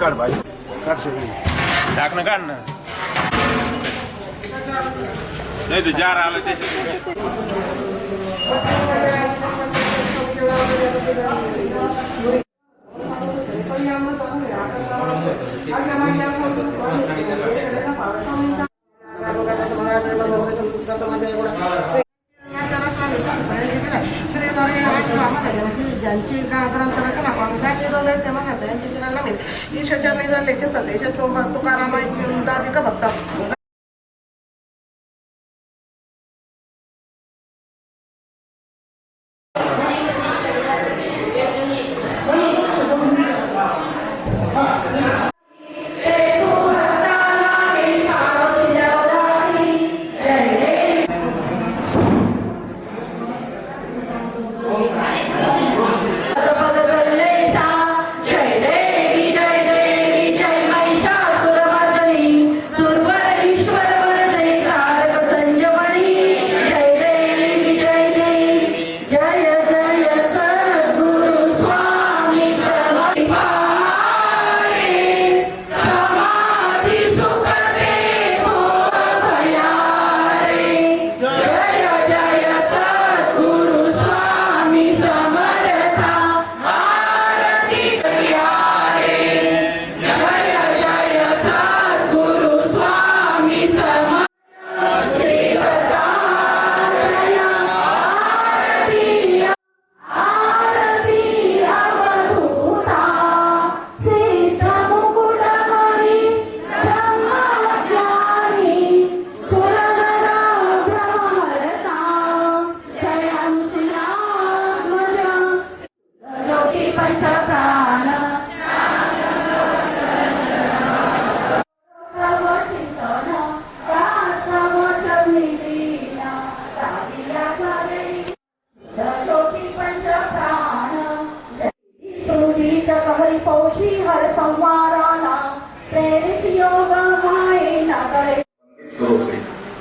काढ भाई टाकणं काढ ना नाही तर जार आलं त्याच्या ज्यांची ग्रंथाला केला त्याचे ते म्हणत यांची नवीन ईश्वरच्या नाही झाले चित्तात याच्यात तुकाराम दादी का बघता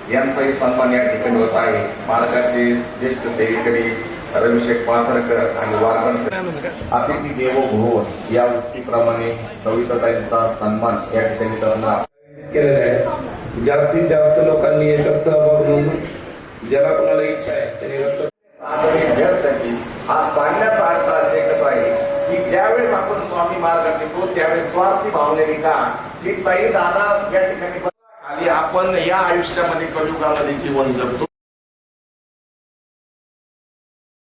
यांचाही सन्मान या ठिकाणी होत आहे. मालकाचे ज्येष्ठ सेवेकरी रविशेख पाथरकर आणि वारकण अतिथी देवो भव या उक्तीप्रमाणे कविताताईंचा सन्मान या ठिकाणी करणार केलेला आहे. जास्तीत जास्त लोकांनी याच्यात सहभाग नोंदवून ज्याला कोणाला इच्छा आहे त्यांनी व्यक्ताची हा सांगण्याचा अर्थ असे कसा आहे की ज्यावेळेस आपण स्वामी मार्गात येतो त्यावेळेस स्वार्थी भावनेने का की ताई दादा या ठिकाणी खाली आपण या आयुष्यामध्ये कलियुगामध्ये जीवन जगतो.